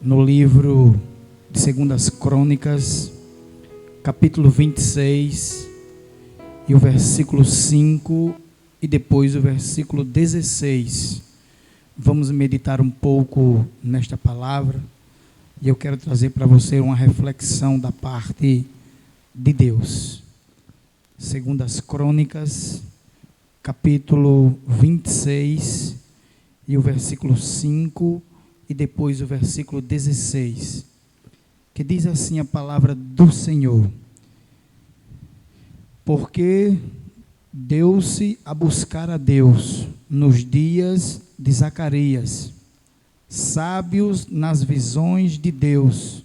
no livro de 2 Crônicas, capítulo 26, e o versículo 5, e depois o versículo 16. Vamos meditar um pouco nesta palavra, e eu quero trazer para você uma reflexão da parte de Deus. 2 Crônicas, capítulo 26, e o versículo 5, e depois o versículo 16, que diz assim a palavra do Senhor: porque deu-se a buscar a Deus nos dias de Zacarias, sábios nas visões de Deus,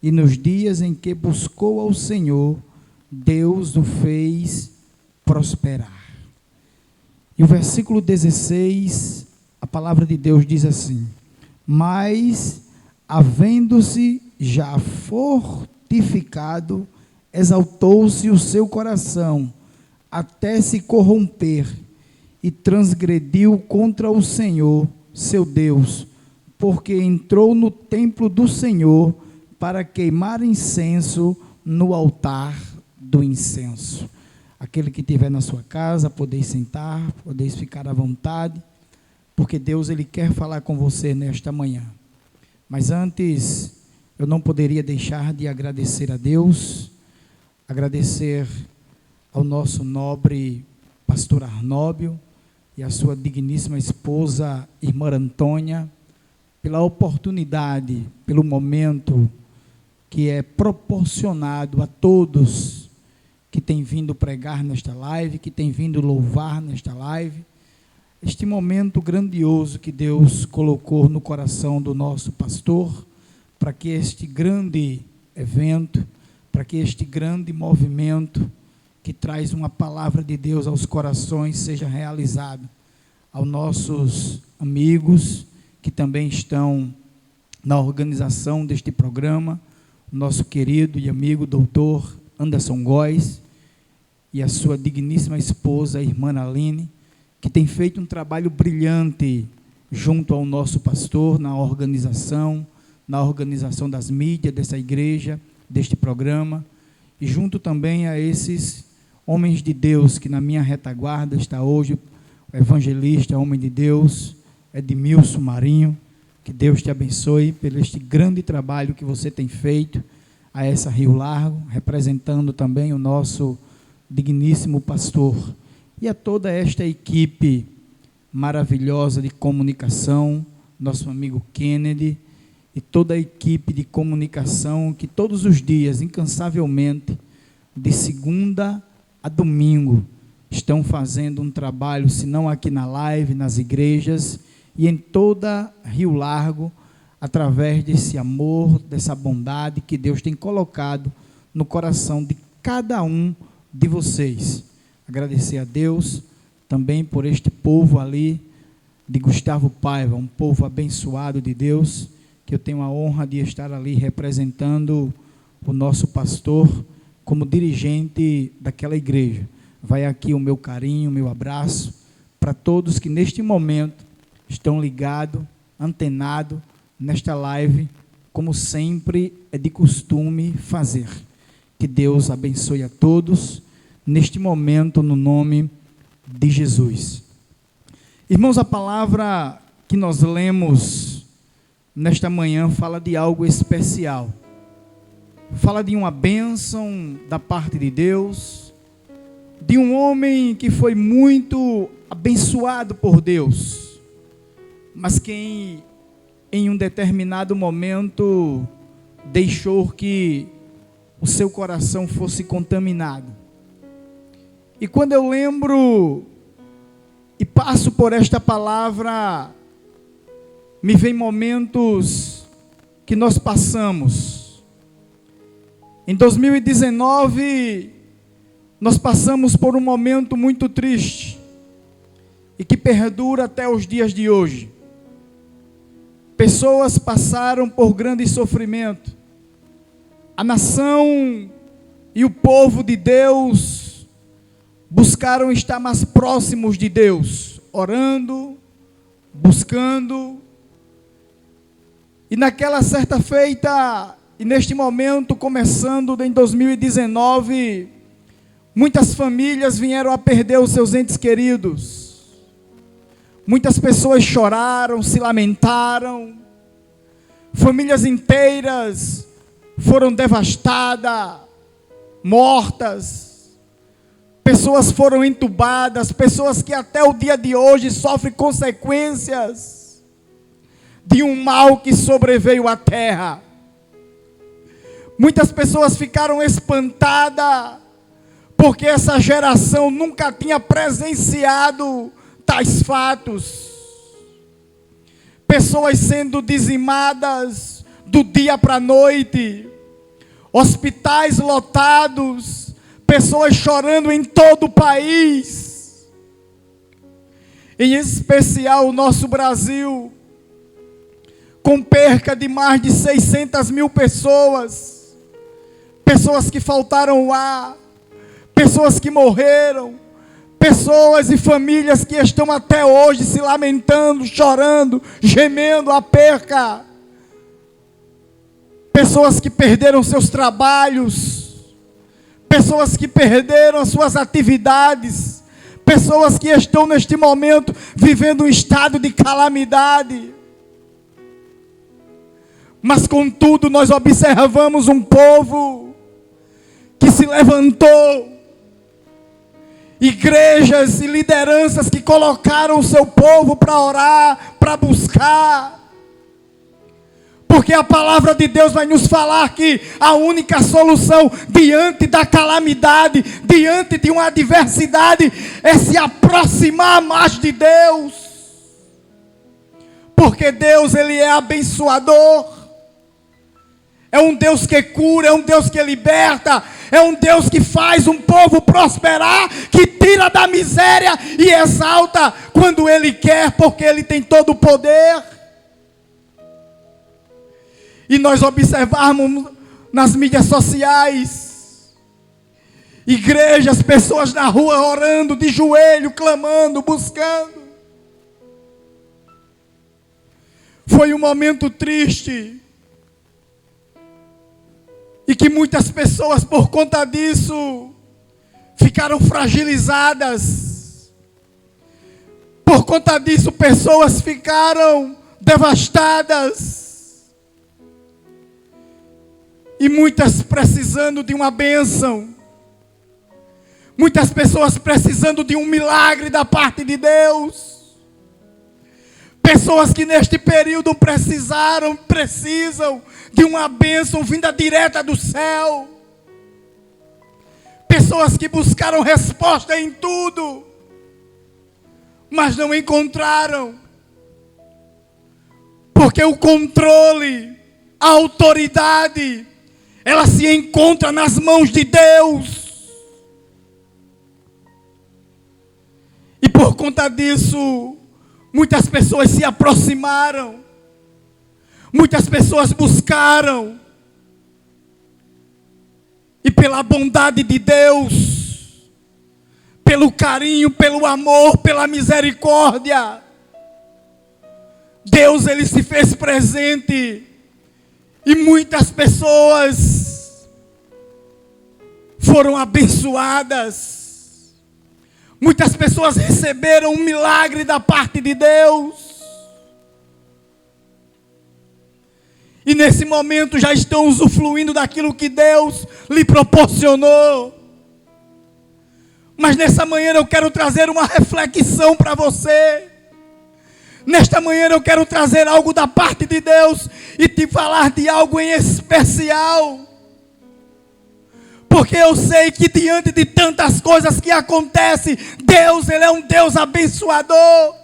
e nos dias em que buscou ao Senhor, Deus o fez prosperar. E o versículo 16, a palavra de Deus diz assim: mas, havendo-se já fortificado, exaltou-se o seu coração, até se corromper, e transgrediu contra o Senhor, seu Deus, porque entrou no templo do Senhor para queimar incenso no altar do incenso. Aquele que estiver na sua casa, podeis sentar, podeis ficar à vontade, porque Deus, Ele quer falar com você nesta manhã. Mas antes, eu não poderia deixar de agradecer a Deus, agradecer ao nosso nobre pastor Arnóbio e a sua digníssima esposa, irmã Antônia, pela oportunidade, pelo momento que é proporcionado a todos que têm vindo pregar nesta live, que têm vindo louvar nesta live, este momento grandioso que Deus colocou no coração do nosso pastor, para que este grande evento, para que este grande movimento, que traz uma palavra de Deus aos corações, seja realizado. Aos nossos amigos, que também estão na organização deste programa, nosso querido e amigo doutor Anderson Góes, e a sua digníssima esposa, a irmã Aline, que tem feito um trabalho brilhante junto ao nosso pastor na organização das mídias dessa igreja, deste programa, e junto também a esses homens de Deus, que na minha retaguarda está hoje o evangelista, homem de Deus, Edmilson Marinho. Que Deus te abençoe pelo este grande trabalho que você tem feito a essa Rio Largo, representando também o nosso digníssimo pastor, e a toda esta equipe maravilhosa de comunicação, nosso amigo Kennedy, e toda a equipe de comunicação que todos os dias, incansavelmente, de segunda a domingo, estão fazendo um trabalho, se não aqui na live, nas igrejas e em toda Rio Largo, através desse amor, dessa bondade que Deus tem colocado no coração de cada um de vocês. Agradecer a Deus também por este povo ali de Gustavo Paiva, um povo abençoado de Deus, que eu tenho a honra de estar ali representando o nosso pastor como dirigente daquela igreja. Vai aqui o meu carinho, o meu abraço para todos que neste momento estão ligados, antenados nesta live, como sempre é de costume fazer. Que Deus abençoe a todos neste momento, no nome de Jesus. Irmãos, a palavra que nós lemos nesta manhã fala de algo especial. Fala de uma bênção da parte de Deus, de um homem que foi muito abençoado por Deus, mas que em um determinado momento deixou que o seu coração fosse contaminado. E quando eu lembro e passo por esta palavra, me vem momentos que nós passamos. Em 2019, nós passamos por um momento muito triste e que perdura até os dias de hoje. Pessoas passaram por grande sofrimento. A nação e o povo de Deus buscaram estar mais próximos de Deus, orando, buscando, E naquela certa feita, e neste momento, começando em 2019, muitas famílias vieram a perder os seus entes queridos. Muitas pessoas choraram, se lamentaram. Famílias inteiras foram devastadas, mortas. Pessoas foram entubadas, pessoas que até o dia de hoje sofrem consequências de um mal que sobreveio à terra. Muitas pessoas ficaram espantadas, porque essa geração nunca tinha presenciado tais fatos. Pessoas sendo dizimadas do dia para a noite, hospitais lotados, pessoas chorando em todo o país, em especial o nosso Brasil, com perca de mais de 600 mil pessoas, pessoas que faltaram o ar, pessoas que morreram, pessoas e famílias que estão até hoje se lamentando, chorando, gemendo a perca, pessoas que perderam seus trabalhos, pessoas que perderam as suas atividades, pessoas que estão neste momento vivendo um estado de calamidade. Mas contudo nós observamos um povo que se levantou, igrejas e lideranças que colocaram o seu povo para orar, para buscar, porque a palavra de Deus vai nos falar que a única solução diante da calamidade, diante de uma adversidade, é se aproximar mais de Deus, porque Deus, Ele é abençoador, é um Deus que cura, é um Deus que liberta, é um Deus que faz um povo prosperar, que tira da miséria e exalta quando Ele quer, porque Ele tem todo o poder. E nós observarmos nas mídias sociais, igrejas, pessoas na rua orando, de joelho, clamando, buscando. Foi um momento triste, e que muitas pessoas, por conta disso, ficaram fragilizadas. Por conta disso, pessoas ficaram devastadas. E muitas precisando de uma bênção. Muitas pessoas precisando de um milagre da parte de Deus. Pessoas que neste período precisam de uma bênção vinda direta do céu. Pessoas que buscaram resposta em tudo, mas não encontraram. Porque o controle, a autoridade, ela se encontra nas mãos de Deus. E por conta disso, muitas pessoas se aproximaram, muitas pessoas buscaram, e pela bondade de Deus, pelo carinho, pelo amor, pela misericórdia, Deus, Ele se fez presente, e muitas pessoas foram abençoadas. Muitas pessoas receberam um milagre da parte de Deus. E nesse momento já estão usufruindo daquilo que Deus lhe proporcionou. Mas nessa manhã eu quero trazer uma reflexão para você. Nesta manhã eu quero trazer algo da parte de Deus e te falar de algo em especial. Porque eu sei que diante de tantas coisas que acontecem, Deus, Ele é um Deus abençoador.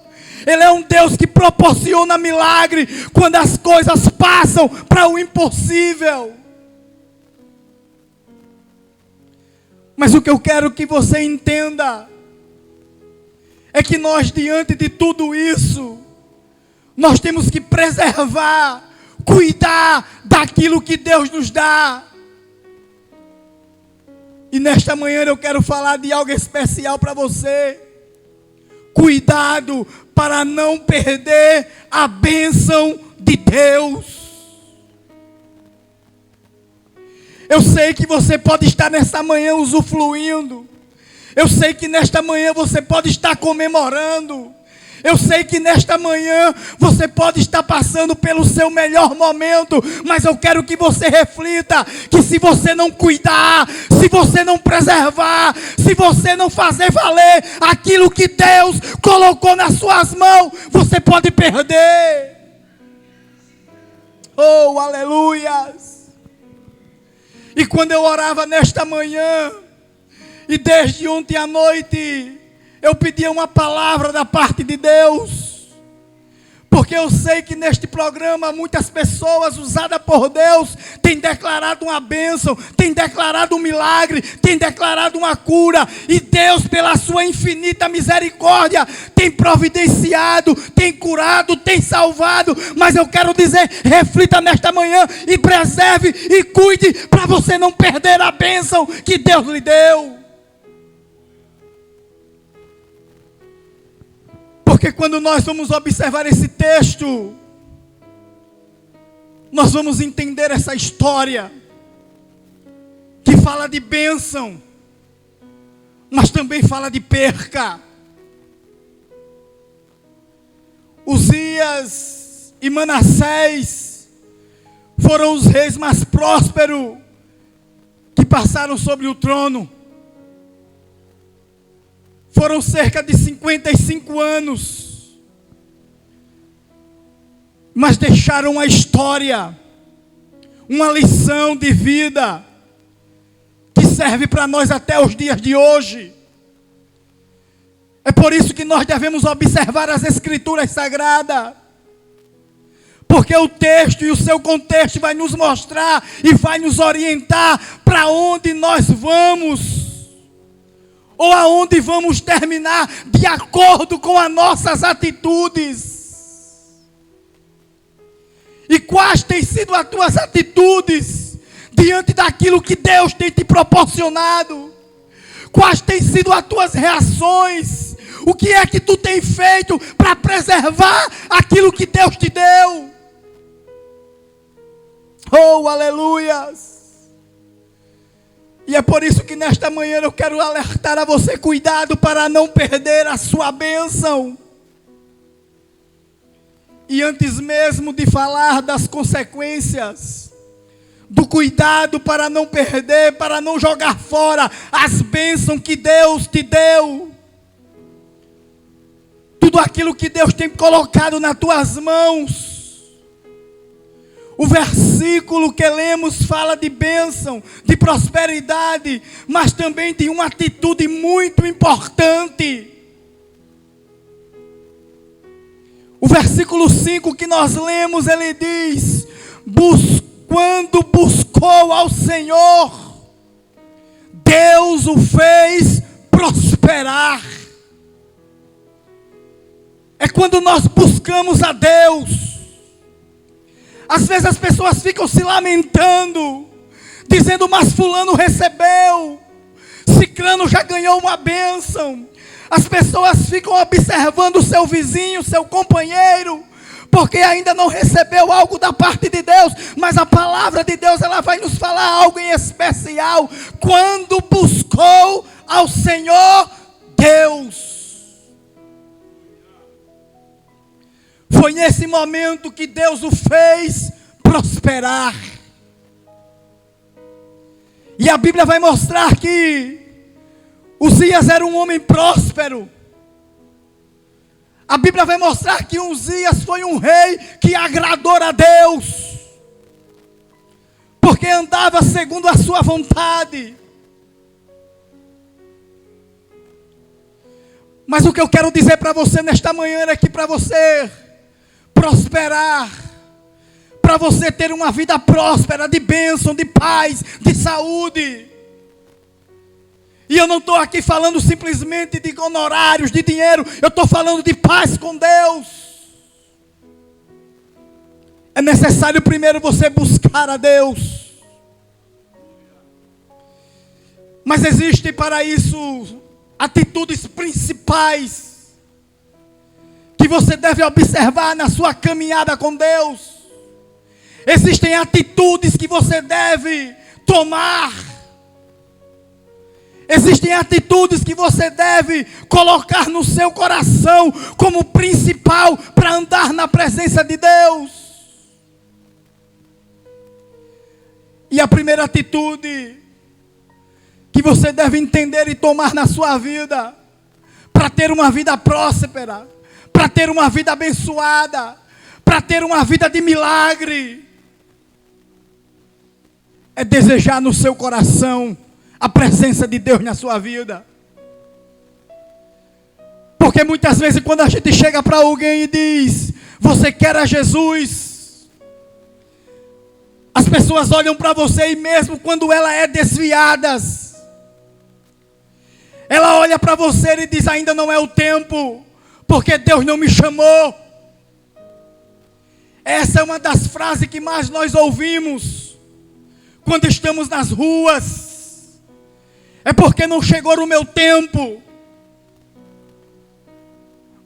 Ele é um Deus que proporciona milagre quando as coisas passam para o impossível. Mas o que eu quero que você entenda é que nós, diante de tudo isso, nós temos que preservar, cuidar daquilo que Deus nos dá. E nesta manhã eu quero falar de algo especial para você. Cuidado para não perder a bênção de Deus. Eu sei que você pode estar nesta manhã usufruindo. Eu sei que nesta manhã você pode estar comemorando. Eu sei que nesta manhã você pode estar passando pelo seu melhor momento, mas eu quero que você reflita que se você não cuidar, se você não preservar, se você não fazer valer aquilo que Deus colocou nas suas mãos, você pode perder. Oh, aleluias! E quando eu orava nesta manhã, e desde ontem à noite, eu pedia uma palavra da parte de Deus, porque eu sei que neste programa muitas pessoas usadas por Deus têm declarado uma bênção, têm declarado um milagre, têm declarado uma cura, e Deus, pela sua infinita misericórdia, tem providenciado, tem curado, tem salvado. Mas eu quero dizer, reflita nesta manhã e preserve e cuide para você não perder a bênção que Deus lhe deu. Porque quando nós vamos observar esse texto, nós vamos entender essa história, que fala de bênção, mas também fala de perca. Uzias e Manassés foram os reis mais prósperos que passaram sobre o trono. Foram cerca de 55 anos, mas deixaram uma história, uma lição de vida, que serve para nós até os dias de hoje. É por isso que nós devemos observar as Escrituras Sagradas, porque o texto e o seu contexto vai nos mostrar e vai nos orientar para onde nós vamos, ou aonde vamos terminar, de acordo com as nossas atitudes. E quais têm sido as tuas atitudes diante daquilo que Deus tem te proporcionado? Quais têm sido as tuas reações? O que é que tu tem feito para preservar aquilo que Deus te deu? Oh, aleluias! E é por isso que nesta manhã eu quero alertar a você: cuidado para não perder a sua bênção. E antes mesmo de falar das consequências, do cuidado para não perder, para não jogar fora as bênçãos que Deus te deu, tudo aquilo que Deus tem colocado nas tuas mãos. O versículo que lemos fala de bênção, de prosperidade, mas também de uma atitude muito importante. O versículo 5 que nós lemos, ele diz: quando buscou ao Senhor, Deus o fez prosperar. É quando nós buscamos a Deus. Às vezes as pessoas ficam se lamentando, dizendo: mas fulano recebeu, ciclano já ganhou uma bênção. As pessoas ficam observando o seu vizinho, seu companheiro, porque ainda não recebeu algo da parte de Deus. Mas a palavra de Deus, ela vai nos falar algo em especial: quando buscou ao Senhor Deus. Foi nesse momento que Deus o fez prosperar. E a Bíblia vai mostrar que Uzias era um homem próspero. A Bíblia vai mostrar que Uzias foi um rei que agradou a Deus, porque andava segundo a sua vontade. Mas o que eu quero dizer para você nesta manhã é que para você prosperar, para você ter uma vida próspera, de bênção, de paz, de saúde. E eu não estou aqui falando simplesmente de honorários, de dinheiro. Eu estou falando de paz com Deus. É necessário primeiro você buscar a Deus. Mas existem para isso atitudes principais que você deve observar na sua caminhada com Deus. Existem atitudes que você deve tomar. Existem atitudes que você deve colocar no seu coração como principal para andar na presença de Deus. E a primeira atitude que você deve entender e tomar na sua vida, para ter uma vida próspera, para ter uma vida abençoada, para ter uma vida de milagre, é desejar no seu coração a presença de Deus na sua vida. Porque muitas vezes quando a gente chega para alguém e diz: você quer a Jesus? As pessoas olham para você e mesmo quando ela é desviada, ela olha para você e diz: ainda não é o tempo, porque Deus não me chamou. Essa é uma das frases que mais nós ouvimos quando estamos nas ruas. É porque não chegou o meu tempo.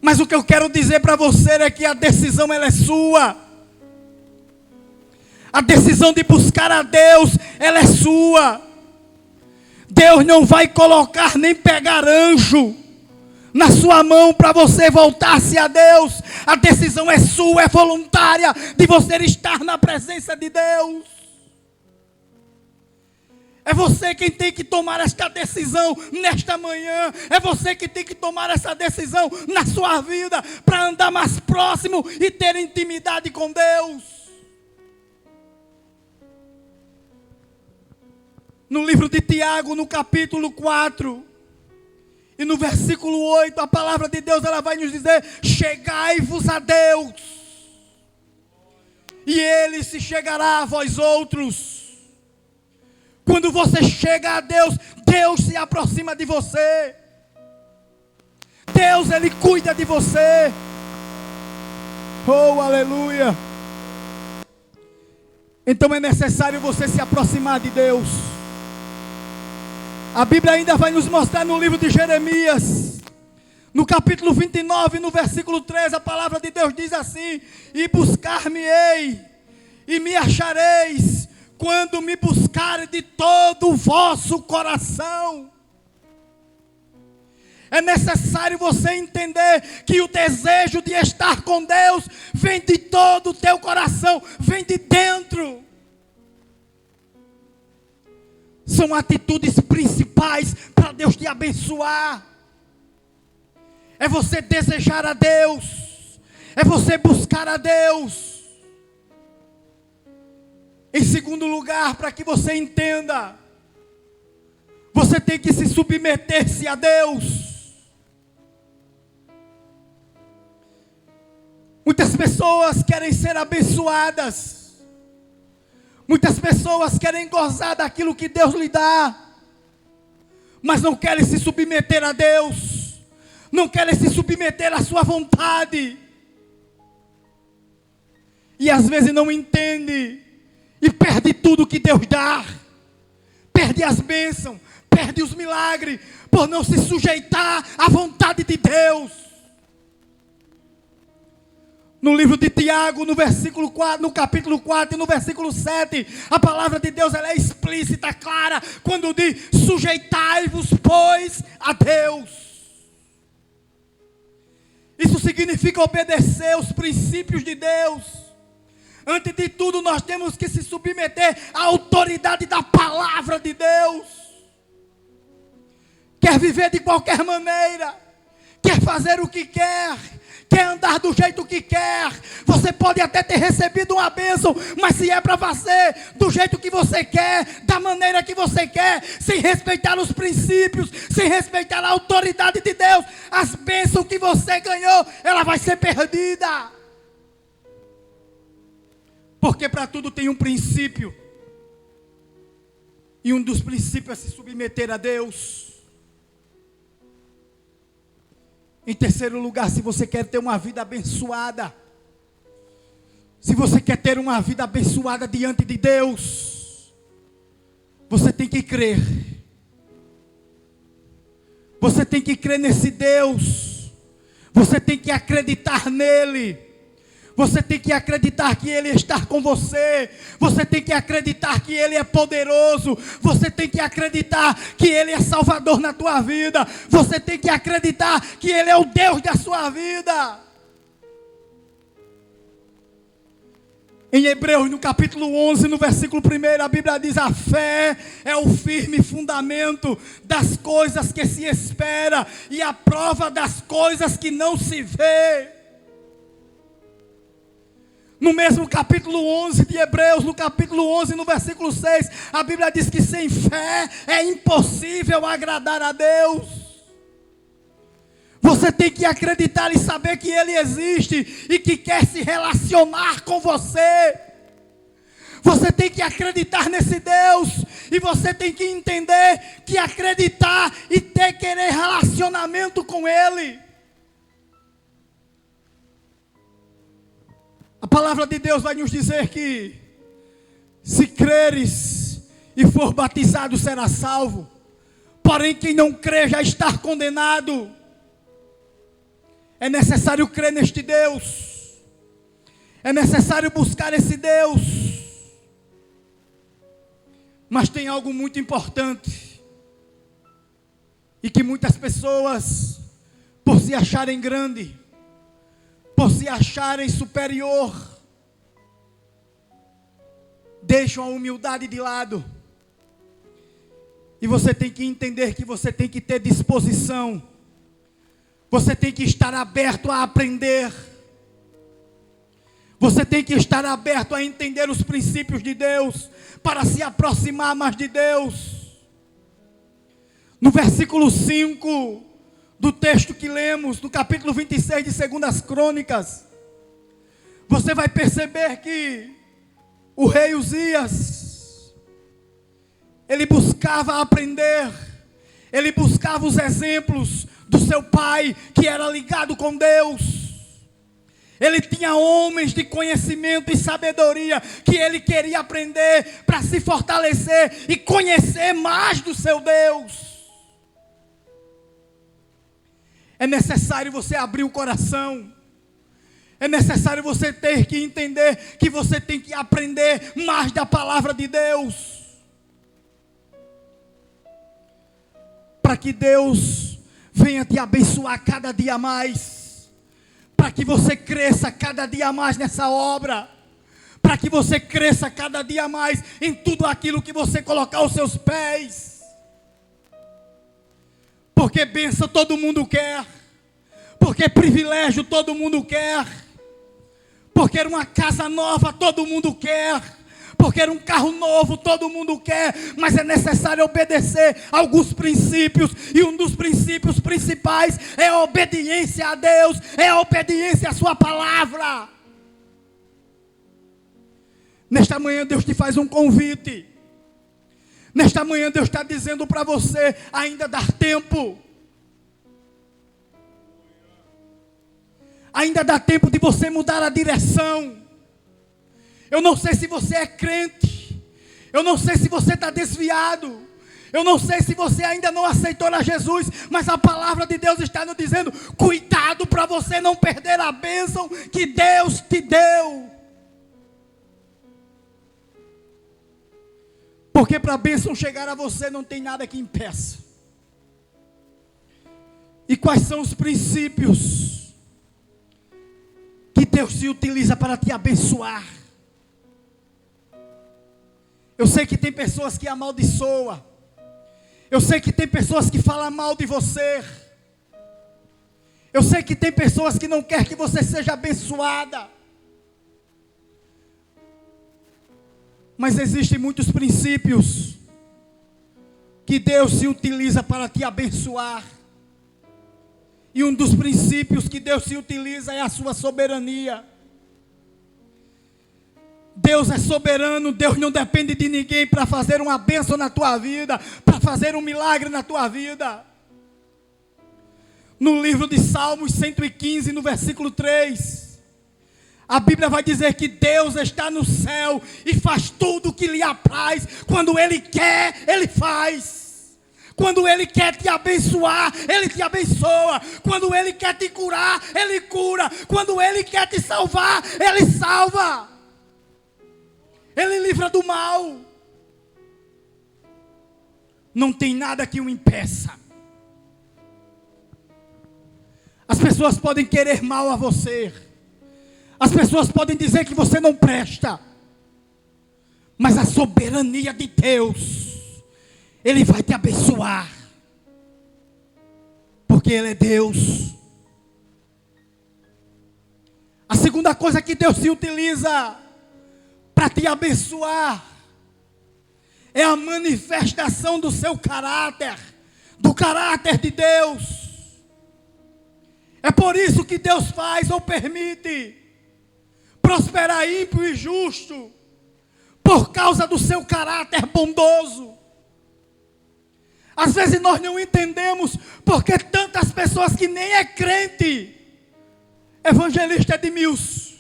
Mas o que eu quero dizer para você é que a decisão ela é sua. A decisão de buscar a Deus, ela é sua. Deus não vai colocar nem pegar anjo na sua mão para você voltar-se a Deus. A decisão é sua, é voluntária, de você estar na presença de Deus. É você quem tem que tomar esta decisão nesta manhã. É você que tem que tomar essa decisão na sua vida para andar mais próximo e ter intimidade com Deus. No livro de Tiago, no capítulo 4, e no versículo 8, a palavra de Deus ela vai nos dizer: chegai-vos a Deus, e Ele se chegará a vós outros. Quando você chega a Deus, Deus se aproxima de você. Deus, Ele cuida de você. Oh, aleluia. Então é necessário você se aproximar de Deus. A Bíblia ainda vai nos mostrar no livro de Jeremias, no capítulo 29, no versículo 13, a palavra de Deus diz assim: e buscar-me-ei, e me achareis, quando me buscarem de todo o vosso coração. É necessário você entender que o desejo de estar com Deus vem de todo o teu coração, vem de dentro. São atitudes principais para Deus te abençoar. É você desejar a Deus, é você buscar a Deus. Em segundo lugar, para que você entenda, você tem que se submeter-se a Deus. Muitas pessoas querem ser abençoadas. Muitas pessoas querem gozar daquilo que Deus lhe dá, mas não querem se submeter a Deus, não querem se submeter à sua vontade. E às vezes não entende e perde tudo que Deus dá, perde as bênçãos, perde os milagres, por não se sujeitar à vontade de Deus. No livro de Tiago, no versículo 4, no capítulo 4 e no versículo 7, a palavra de Deus ela é explícita, clara, quando diz: sujeitai-vos, pois, a Deus. Isso significa obedecer os princípios de Deus. Antes de tudo, nós temos que se submeter à autoridade da palavra de Deus. Quer viver de qualquer maneira, quer fazer o que quer andar do jeito que quer, você pode até ter recebido uma bênção, mas se é para fazer do jeito que você quer, da maneira que você quer, sem respeitar os princípios, sem respeitar a autoridade de Deus, as bênçãos que você ganhou, ela vai ser perdida. Porque para tudo tem um princípio, e um dos princípios é se submeter a Deus. Em terceiro lugar, se você quer ter uma vida abençoada, se você quer ter uma vida abençoada diante de Deus, você tem que crer. Você tem que crer nesse Deus. Você tem que acreditar nele. Você tem que acreditar que Ele está com você. Você tem que acreditar que Ele é poderoso. Você tem que acreditar que Ele é Salvador na tua vida. Você tem que acreditar que Ele é o Deus da sua vida. Em Hebreus, no capítulo 11, no versículo 1, a Bíblia diz: a fé é o firme fundamento das coisas que se espera e a prova das coisas que não se vê. No mesmo capítulo 11 de Hebreus, no capítulo 11, no versículo 6, a Bíblia diz que sem fé é impossível agradar a Deus. Você tem que acreditar e saber que Ele existe e que quer se relacionar com você. Você tem que acreditar nesse Deus e você tem que entender que acreditar e querer relacionamento com Ele. A palavra de Deus vai nos dizer que se creres e for batizado será salvo, porém quem não crê já está condenado. É necessário crer neste Deus, é necessário buscar esse Deus, mas tem algo muito importante, e que muitas pessoas, por se acharem grande, por se acharem superior, deixam a humildade de lado. E você tem que entender que você tem que ter disposição. Você tem que estar aberto a aprender. Você tem que estar aberto a entender os princípios de Deus, para se aproximar mais de Deus. No versículo 5 do texto que lemos, no capítulo 26 de 2 Crônicas, você vai perceber que o rei Uzias, ele buscava aprender, ele buscava os exemplos do seu pai, que era ligado com Deus. Ele tinha homens de conhecimento e sabedoria, que ele queria aprender para se fortalecer e conhecer mais do seu Deus. É necessário você abrir o coração. É necessário você ter que entender que você tem que aprender mais da palavra de Deus, para que Deus venha te abençoar cada dia mais, para que você cresça cada dia mais nessa obra, para que você cresça cada dia mais em tudo aquilo que você colocar os seus pés. Porque bênção todo mundo quer, porque privilégio todo mundo quer, porque uma casa nova todo mundo quer, porque um carro novo todo mundo quer, mas é necessário obedecer a alguns princípios, e um dos princípios principais é a obediência a Deus, é a obediência à sua palavra. Nesta manhã Deus te faz um convite. Nesta manhã Deus está dizendo para você: ainda dá tempo. Ainda dá tempo de você mudar a direção. Eu não sei se você é crente. Eu não sei se você está desviado. Eu não sei se você ainda não aceitou a Jesus. Mas a palavra de Deus está nos dizendo: cuidado para você não perder a bênção que Deus te deu. Porque para a bênção chegar a você não tem nada que impeça. E quais são os princípios que Deus se utiliza para te abençoar? Eu sei que tem pessoas que amaldiçoam. Eu sei que tem pessoas que falam mal de você. Eu sei que tem pessoas que não querem que você seja abençoada. Mas existem muitos princípios que Deus se utiliza para te abençoar. E um dos princípios que Deus se utiliza é a sua soberania. Deus é soberano, Deus não depende de ninguém para fazer uma bênção na tua vida, para fazer um milagre na tua vida. No livro de Salmos 115, no versículo 3, a Bíblia vai dizer que Deus está no céu e faz tudo o que lhe apraz. Quando Ele quer, Ele faz. Quando Ele quer te abençoar, Ele te abençoa. Quando Ele quer te curar, Ele cura. Quando Ele quer te salvar, Ele salva. Ele livra do mal. Não tem nada que o impeça. As pessoas podem querer mal a você. As pessoas podem dizer que você não presta. Mas a soberania de Deus, Ele vai te abençoar. Porque Ele é Deus. A segunda coisa que Deus se utiliza para te abençoar é a manifestação do seu caráter, do caráter de Deus. É por isso que Deus faz ou permite prosperar ímpio e justo, por causa do seu caráter bondoso. Às vezes nós não entendemos porque tantas pessoas que nem é crente, evangelista Edmilson,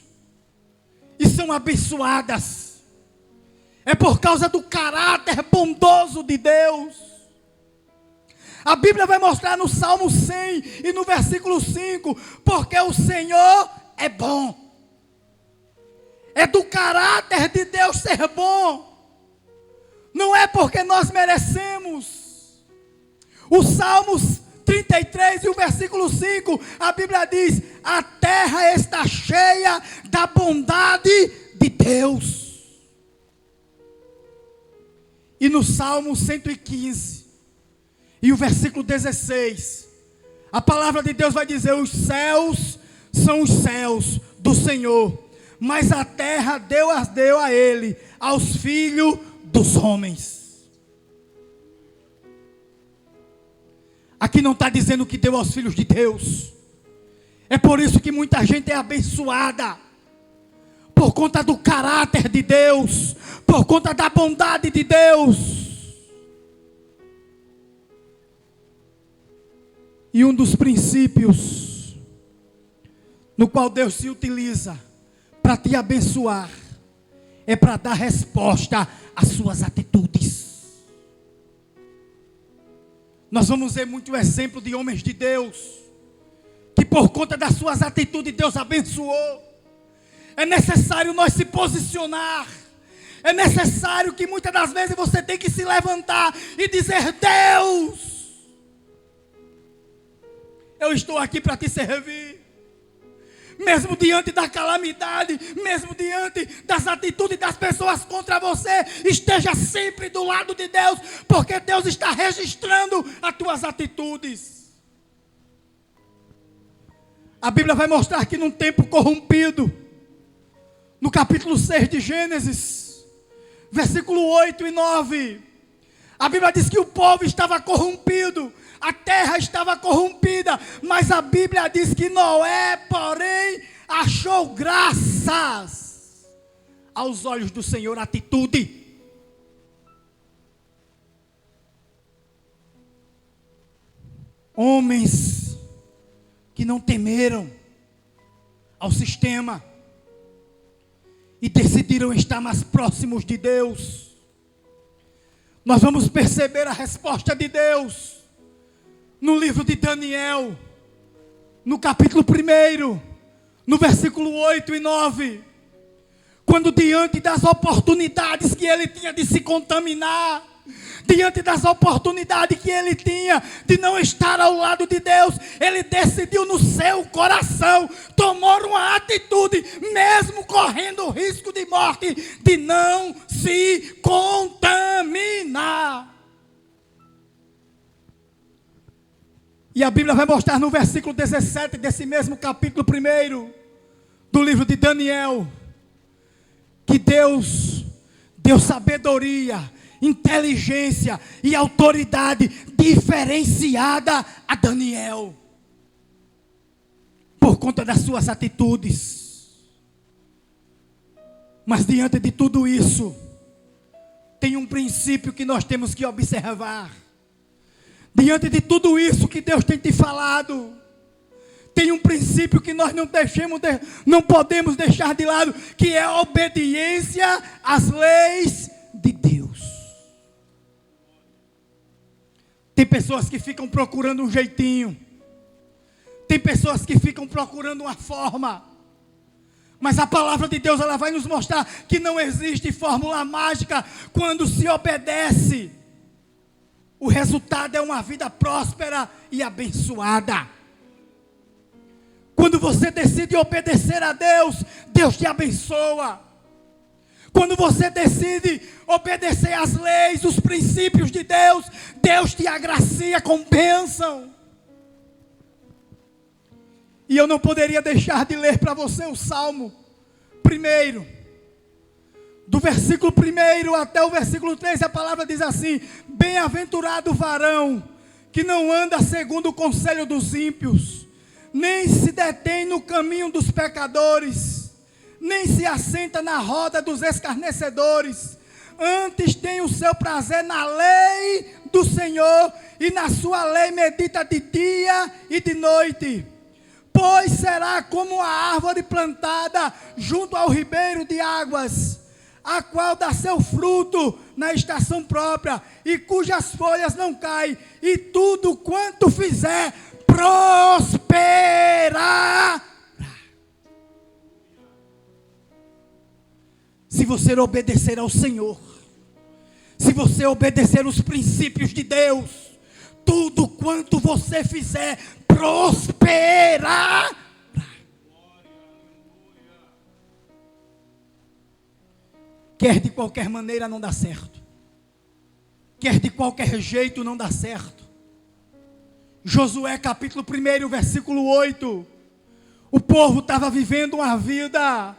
e são abençoadas. É por causa do caráter bondoso de Deus. A Bíblia vai mostrar no Salmo 100 e no versículo 5, porque o Senhor é bom. É do caráter de Deus ser bom. Não é porque nós merecemos. O Salmos 33 e o versículo 5, a Bíblia diz: a terra está cheia da bondade de Deus. E no Salmo 115 e o versículo 16, a palavra de Deus vai dizer: os céus são os céus do Senhor, mas a terra Deus as deu a Ele, aos filhos dos homens. Aqui não está dizendo que deu aos filhos de Deus. É por isso que muita gente é abençoada, por conta do caráter de Deus, por conta da bondade de Deus. E um dos princípios no qual Deus se utiliza para te abençoar é para dar resposta às suas atitudes. Nós vamos ver muito exemplo de homens de Deus que por conta das suas atitudes Deus abençoou. É necessário nós se posicionar. É necessário que muitas das vezes você tem que se levantar e dizer: Deus, eu estou aqui para te servir. Mesmo diante da calamidade, mesmo diante das atitudes das pessoas contra você, esteja sempre do lado de Deus, porque Deus está registrando as tuas atitudes. A Bíblia vai mostrar que num tempo corrompido, no capítulo 6 de Gênesis, versículo 8 e 9, a Bíblia diz que o povo estava corrompido, a terra estava corrompida, mas a Bíblia diz que Noé, porém, achou graças aos olhos do Senhor, atitude. Homens que não temeram ao sistema e decidiram estar mais próximos de Deus. Nós vamos perceber a resposta de Deus no livro de Daniel, no capítulo 1, no versículo 8 e 9, quando diante das oportunidades que ele tinha de se contaminar, diante das oportunidades que ele tinha de não estar ao lado de Deus, ele decidiu no seu coração, tomou uma atitude, mesmo correndo o risco de morte, de não se contaminar. E a Bíblia vai mostrar no versículo 17 desse mesmo capítulo 1 do livro de Daniel, que Deus deu sabedoria, inteligência e autoridade diferenciada a Daniel, por conta das suas atitudes. Mas diante de tudo isso, tem um princípio que nós temos que observar. Diante de tudo isso que Deus tem te falado, tem um princípio que nós não podemos deixar de lado, que é a obediência às leis de Deus. Tem pessoas que ficam procurando um jeitinho. Tem pessoas que ficam procurando uma forma. Mas a palavra de Deus, ela vai nos mostrar que não existe fórmula mágica quando se obedece. O resultado é uma vida próspera e abençoada. Quando você decide obedecer a Deus, Deus te abençoa. Quando você decide obedecer às leis, os princípios de Deus, Deus te agracia com bênção. E eu não poderia deixar de ler para você o Salmo 1, do versículo 1 até o versículo 3, a palavra diz assim: bem-aventurado o varão que não anda segundo o conselho dos ímpios, nem se detém no caminho dos pecadores, nem se assenta na roda dos escarnecedores, antes tem o seu prazer na lei do Senhor, e na sua lei medita de dia e de noite. Pois será como a árvore plantada junto ao ribeiro de águas, a qual dá seu fruto na estação própria, e cujas folhas não caem, e tudo quanto fizer prosperará. Se você obedecer ao Senhor, se você obedecer os princípios de Deus, tudo quanto você fizer prosperará. Quer de qualquer maneira não dá certo, quer de qualquer jeito não dá certo. Josué capítulo 1, versículo 8, o povo estava vivendo uma vida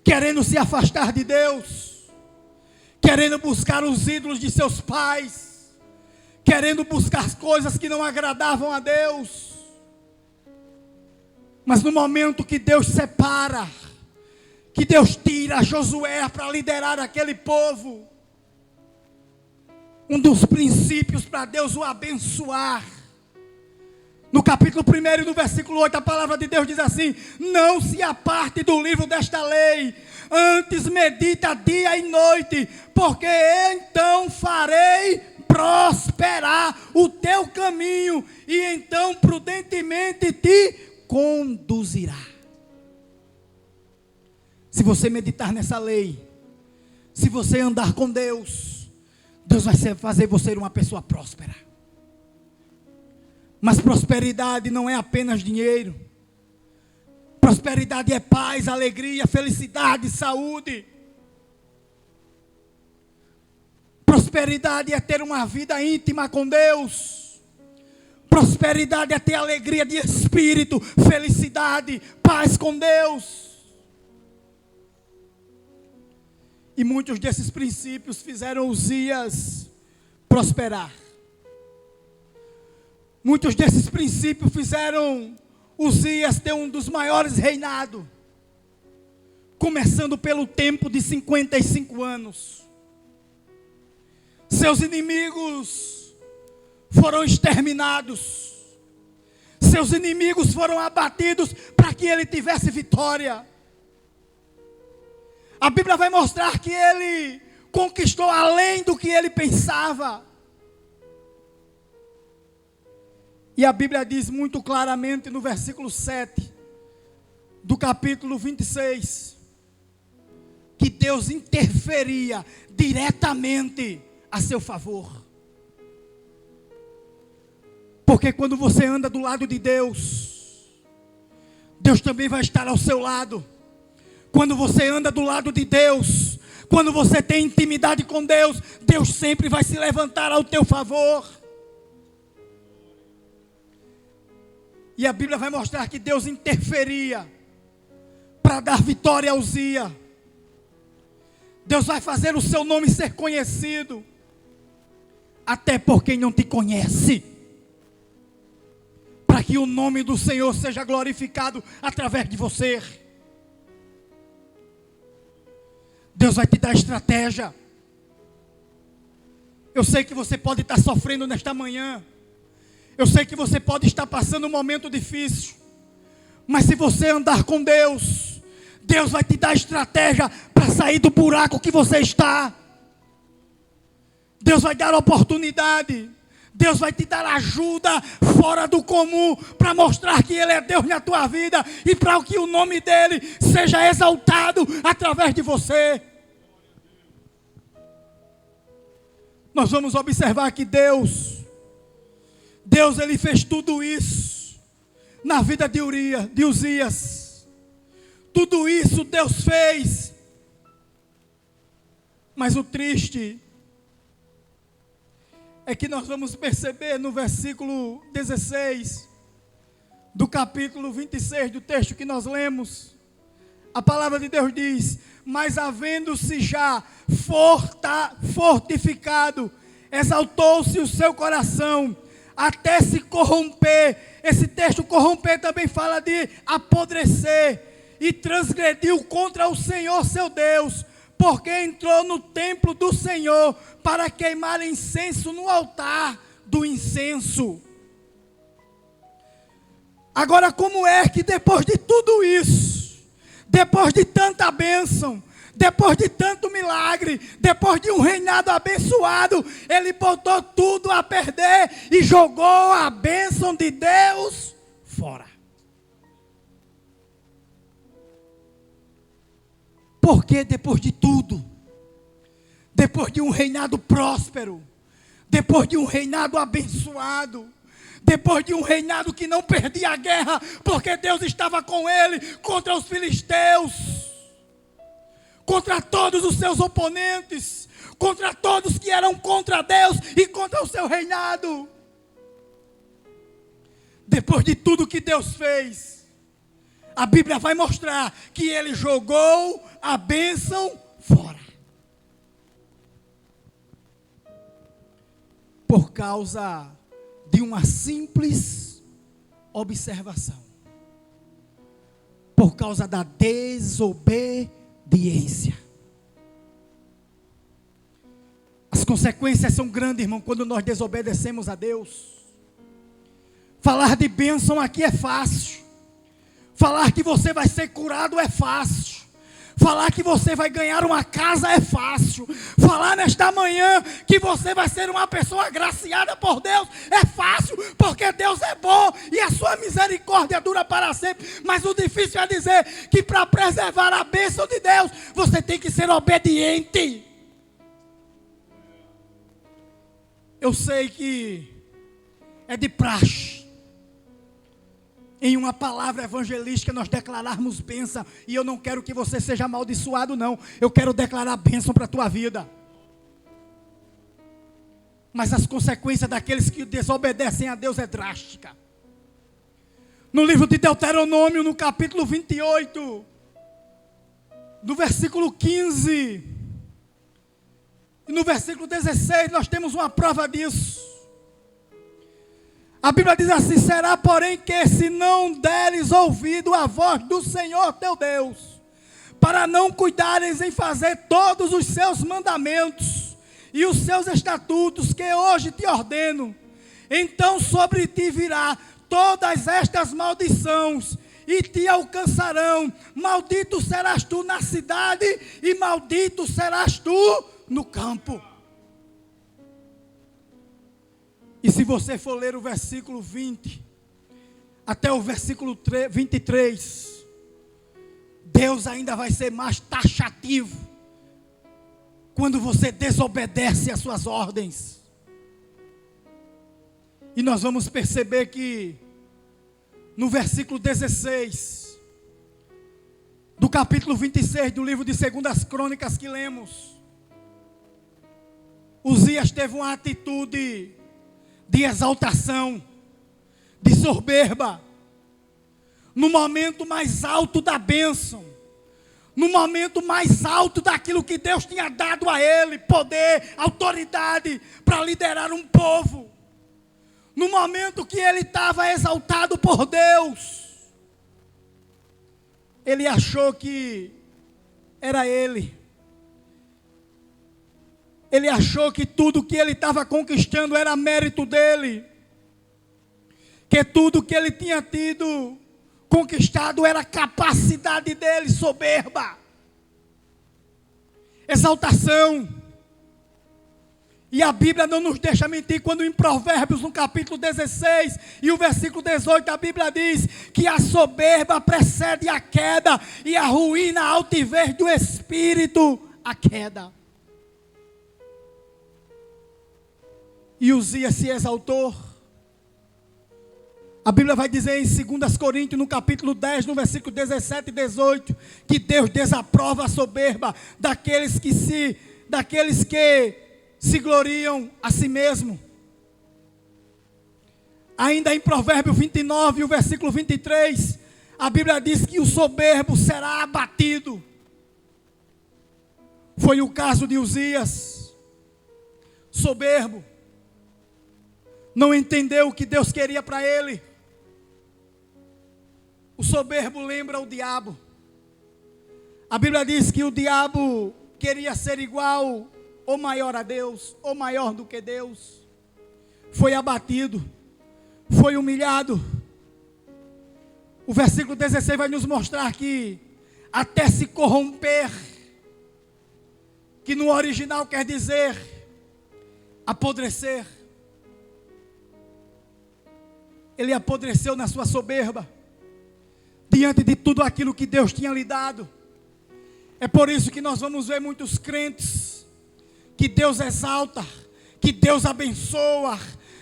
querendo se afastar de Deus, querendo buscar os ídolos de seus pais, querendo buscar coisas que não agradavam a Deus. Mas no momento que Deus separa, que Deus tira Josué para liderar aquele povo, um dos princípios para Deus o abençoar, no capítulo 1, no versículo 8, a palavra de Deus diz assim: não se aparte do livro desta lei, antes medita dia e noite, porque então farei prosperar o teu caminho, e então prudentemente te conduzirá. Se você meditar nessa lei, se você andar com Deus, Deus vai fazer você uma pessoa próspera. Mas prosperidade não é apenas dinheiro. Prosperidade é paz, alegria, felicidade, saúde. Prosperidade é ter uma vida íntima com Deus. Prosperidade é ter alegria de espírito, felicidade, paz com Deus. E muitos desses princípios fizeram Uzias prosperar. Muitos desses princípios fizeram Uzias ter um dos maiores reinados. Começando pelo tempo de 55 anos. Seus inimigos foram exterminados. Seus inimigos foram abatidos para que ele tivesse vitória. A Bíblia vai mostrar que ele conquistou além do que ele pensava. E a Bíblia diz muito claramente no versículo 7 do capítulo 26, que Deus interferia diretamente a seu favor. Porque quando você anda do lado de Deus, Deus também vai estar ao seu lado. Quando você anda do lado de Deus, quando você tem intimidade com Deus, Deus sempre vai se levantar ao teu favor. E a Bíblia vai mostrar que Deus interferia para dar vitória a Uzias. Deus vai fazer o seu nome ser conhecido, até por quem não te conhece, para que o nome do Senhor seja glorificado através de você. Deus vai te dar estratégia. Eu sei que você pode estar sofrendo nesta manhã. Eu sei que você pode estar passando um momento difícil. Mas se você andar com Deus, Deus vai te dar estratégia para sair do buraco que você está. Deus vai dar oportunidade. Deus vai te dar ajuda fora do comum para mostrar que Ele é Deus na tua vida e para que o nome dEle seja exaltado através de você. Nós vamos observar que Deus Ele fez tudo isso na vida de Uzias. Tudo isso Deus fez. Mas o triste é que nós vamos perceber no versículo 16 do capítulo 26 do texto que nós lemos, a palavra de Deus diz: mas havendo-se já fortificado, exaltou-se o seu coração, até se corromper. Esse texto corromper também fala de apodrecer, e transgrediu contra o Senhor seu Deus, porque entrou no templo do Senhor para queimar incenso no altar do incenso. Agora, como é que depois de tudo isso, depois de tanta bênção, depois de tanto milagre, depois de um reinado abençoado, ele botou tudo a perder e jogou a bênção de Deus fora? Porque depois de tudo, depois de um reinado próspero, depois de um reinado abençoado, depois de um reinado que não perdia a guerra, porque Deus estava com ele contra os filisteus, contra todos os seus oponentes, contra todos que eram contra Deus e contra o seu reinado. Depois de tudo que Deus fez, a Bíblia vai mostrar que ele jogou a bênção fora. Por causa de uma simples observação. Por causa da desobediência. As consequências são grandes, irmão, quando nós desobedecemos a Deus. Falar de bênção aqui é fácil. Falar que você vai ser curado é fácil. Falar que você vai ganhar uma casa é fácil. Falar nesta manhã que você vai ser uma pessoa agraciada por Deus é fácil, porque Deus é bom e a sua misericórdia dura para sempre. Mas o difícil é dizer que para preservar a bênção de Deus, você tem que ser obediente. Eu sei que é de praxe em uma palavra evangelística nós declararmos bênção, e eu não quero que você seja amaldiçoado não, eu quero declarar bênção para a tua vida. Mas as consequências daqueles que desobedecem a Deus é drástica. No livro de Deuteronômio, no capítulo 28, no versículo 15 e no versículo 16, nós temos uma prova disso. A Bíblia diz assim: será porém que se não deres ouvido à voz do Senhor teu Deus, para não cuidares em fazer todos os seus mandamentos e os seus estatutos que hoje te ordeno, então sobre ti virá todas estas maldições e te alcançarão. Maldito serás tu na cidade e maldito serás tu no campo. E se você for ler o versículo 20 até o versículo 23, Deus ainda vai ser mais taxativo quando você desobedece às suas ordens. E nós vamos perceber que no versículo 16 do capítulo 26 do livro de 2 Crônicas que lemos, Uzias teve uma atitude de exaltação, de soberba, no momento mais alto da bênção, no momento mais alto daquilo que Deus tinha dado a ele, poder, autoridade, para liderar um povo, no momento que ele estava exaltado por Deus, ele achou que era ele. Ele achou que tudo que ele estava conquistando era mérito dele. Que tudo que ele tinha tido, conquistado, era capacidade dele, soberba. Exaltação. E a Bíblia não nos deixa mentir quando em Provérbios, no capítulo 16 e o versículo 18, a Bíblia diz que a soberba precede a queda e a ruína, a altivez do espírito, a queda. E Uzias se exaltou. A Bíblia vai dizer em 2 Coríntios, no capítulo 10, no versículo 17 e 18, que Deus desaprova a soberba daqueles que se gloriam a si mesmo. Ainda em Provérbios 29, o versículo 23, a Bíblia diz que o soberbo será abatido. Foi o caso de Uzias, soberbo, não entendeu o que Deus queria para ele. O soberbo lembra o diabo. A Bíblia diz que o diabo queria ser igual ou maior a Deus, ou maior do que Deus. Foi abatido, foi humilhado. O versículo 16 vai nos mostrar que até se corromper, que no original quer dizer apodrecer. Ele apodreceu na sua soberba, diante de tudo aquilo que Deus tinha lhe dado. É por isso que nós vamos ver muitos crentes que Deus exalta, que Deus abençoa,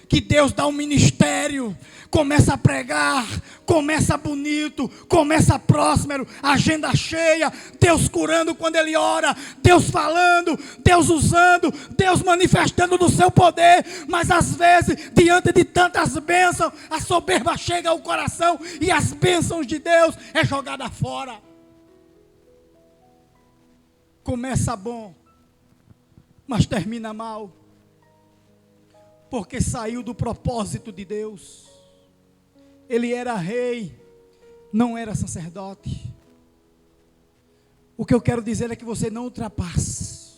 que Deus dá um ministério, começa a pregar, começa bonito, começa próspero, agenda cheia, Deus curando quando ele ora, Deus falando, Deus usando, Deus manifestando do seu poder, mas às vezes, diante de tantas bênçãos, a soberba chega ao coração e as bênçãos de Deus é jogada fora. Começa bom, mas termina mal, porque saiu do propósito de Deus. Ele era rei, não era sacerdote. O que eu quero dizer é que você não ultrapasse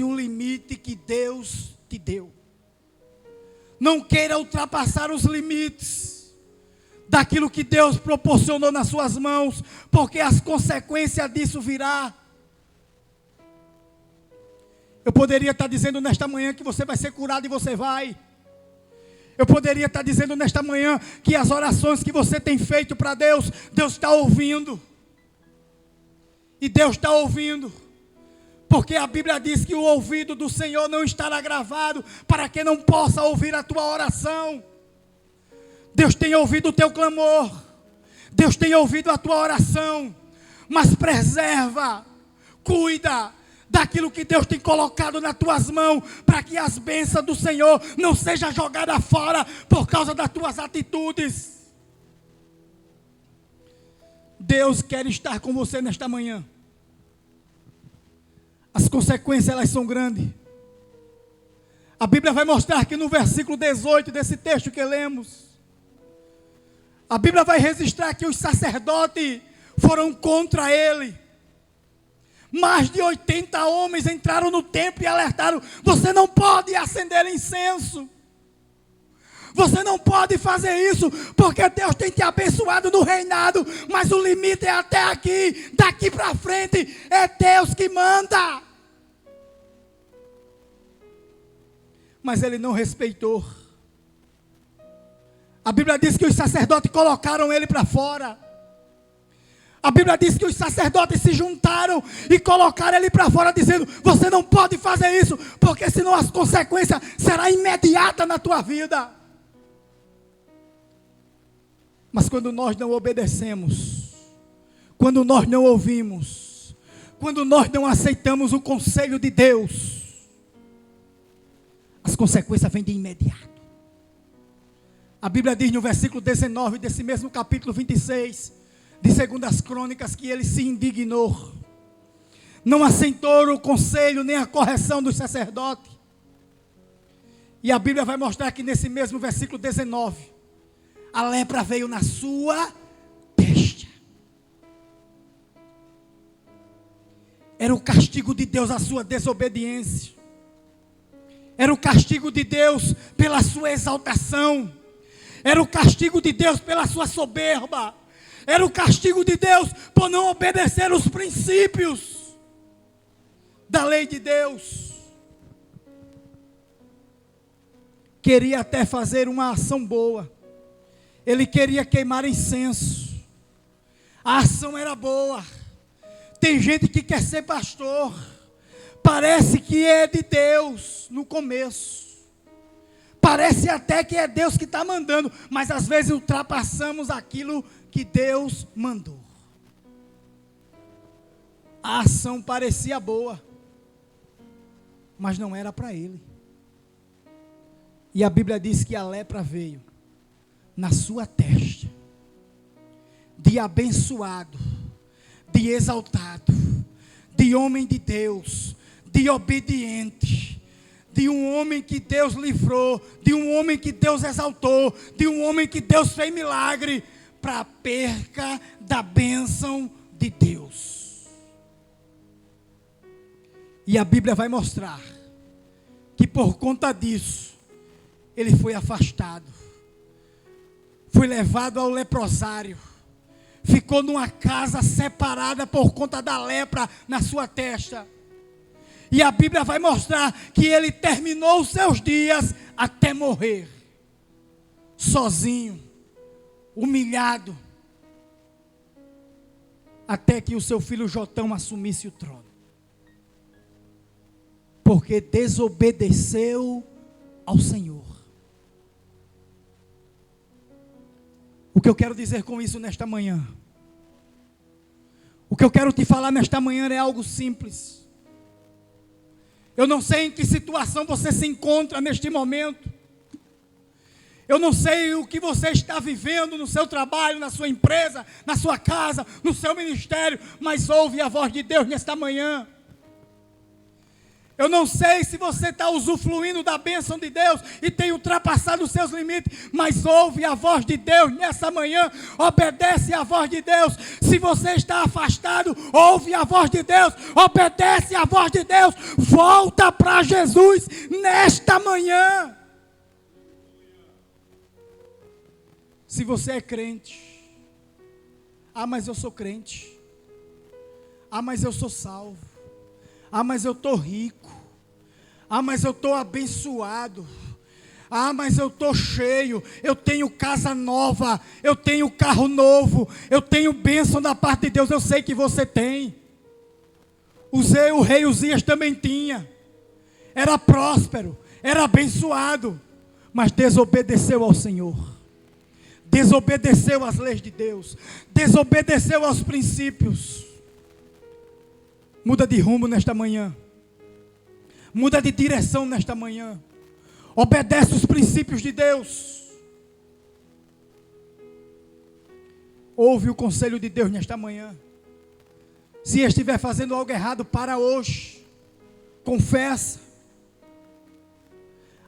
o limite que Deus te deu. Não queira ultrapassar os limites daquilo que Deus proporcionou nas suas mãos, porque as consequências disso virá. Eu poderia estar dizendo nesta manhã que você vai ser curado e você vai. Eu poderia estar dizendo nesta manhã que as orações que você tem feito para Deus, Deus está ouvindo. E Deus está ouvindo. Porque a Bíblia diz que o ouvido do Senhor não estará gravado para que não possa ouvir a tua oração. Deus tem ouvido o teu clamor. Deus tem ouvido a tua oração. Mas preserva, cuida daquilo que Deus tem colocado nas tuas mãos, para que as bênçãos do Senhor não sejam jogadas fora por causa das tuas atitudes. Deus quer estar com você nesta manhã. As consequências, elas são grandes. A Bíblia vai mostrar que no versículo 18 desse texto que lemos, a Bíblia vai registrar que os sacerdotes foram contra ele. Mais de 80 homens entraram no templo e alertaram: você não pode acender incenso. Você não pode fazer isso, porque Deus tem te abençoado no reinado, mas o limite é até aqui. Daqui para frente é Deus que manda. Mas ele não respeitou. A Bíblia diz que os sacerdotes colocaram ele para fora. A Bíblia diz que os sacerdotes se juntaram e colocaram ele para fora, dizendo: você não pode fazer isso, porque senão as consequências serão imediatas na tua vida. Mas quando nós não obedecemos, quando nós não ouvimos, quando nós não aceitamos o conselho de Deus, as consequências vêm de imediato. A Bíblia diz no versículo 19 desse mesmo capítulo 26 de 2 Crônicas, que ele se indignou, não aceitou o conselho nem a correção dos sacerdotes. E a Bíblia vai mostrar que nesse mesmo versículo 19, a lepra veio na sua testa. Era o castigo de Deus à sua desobediência. Era o castigo de Deus pela sua exaltação. Era o castigo de Deus pela sua soberba. Era o castigo de Deus por não obedecer os princípios da lei de Deus. queria até fazer uma ação boa. Ele queria queimar incenso. A ação era boa. Tem gente que quer ser pastor. Parece que é de Deus no começo. Parece até que é Deus que está mandando. Mas às vezes ultrapassamos aquilo que Deus mandou. A ação parecia boa, mas não era para ele. E a Bíblia diz que a lepra veio na sua testa, de abençoado, de exaltado, de homem de Deus, de obediente, de um homem que Deus livrou, de um homem que Deus exaltou, de um homem que Deus fez milagre, para a perca da bênção de Deus. E a Bíblia vai mostrar que por conta disso, ele foi afastado, foi levado ao leprosário, ficou numa casa separada por conta da lepra na sua testa. E a Bíblia vai mostrar que ele terminou os seus dias até morrer, sozinho, humilhado, até que o seu filho Jotão assumisse o trono. Porque desobedeceu ao Senhor. O que eu quero dizer com isso nesta manhã? O que eu quero te falar nesta manhã é algo simples. Eu não sei em que situação você se encontra neste momento. Eu não sei o que você está vivendo no seu trabalho, na sua empresa, na sua casa, no seu ministério, mas ouve a voz de Deus nesta manhã. Eu não sei se você está usufruindo da bênção de Deus e tem ultrapassado os seus limites, mas ouve a voz de Deus nessa manhã, obedece à voz de Deus. Se você está afastado, ouve a voz de Deus, obedece à voz de Deus, volta para Jesus nesta manhã. Se você é crente, mas eu sou crente, mas eu sou salvo, mas eu estou rico, mas eu estou abençoado, mas eu estou cheio, eu tenho casa nova, eu tenho carro novo, eu tenho bênção da parte de Deus. Eu sei que você tem. O rei Uzias também tinha, era próspero, era abençoado, mas desobedeceu ao Senhor, desobedeceu às leis de Deus, desobedeceu aos princípios. Muda de rumo nesta manhã. Muda de direção nesta manhã. Obedece os princípios de Deus. Ouve o conselho de Deus nesta manhã. Se estiver fazendo algo errado, para hoje. Confessa.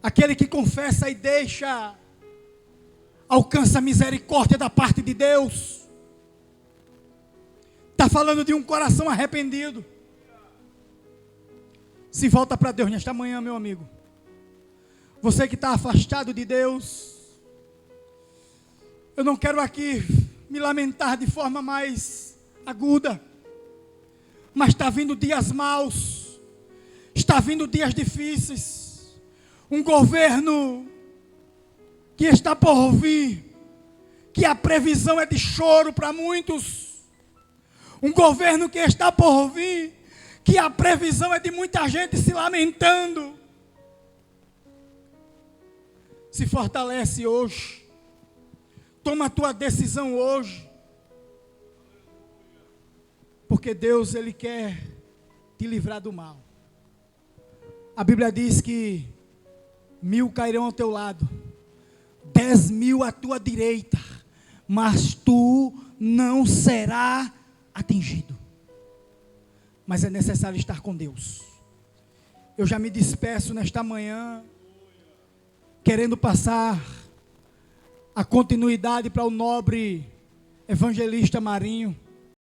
Aquele que confessa e deixa, alcança a misericórdia da parte de Deus. Está falando de um coração arrependido. Se volta para Deus nesta manhã, meu amigo. Você que está afastado de Deus. Eu não quero aqui me lamentar de forma mais aguda. Mas está vindo dias maus. Está vindo dias difíceis. Um governo que está por vir. Que a previsão é de choro para muitos. Um governo que está por vir, que a previsão é de muita gente se lamentando. Se fortalece hoje. Toma a tua decisão hoje. Porque Deus, Ele quer te livrar do mal. A Bíblia diz que 1000 cairão ao teu lado, 10.000 à tua direita, mas tu não serás atingido. Mas é necessário estar com Deus. Eu já me despeço nesta manhã, querendo passar a continuidade para o nobre evangelista Marinho.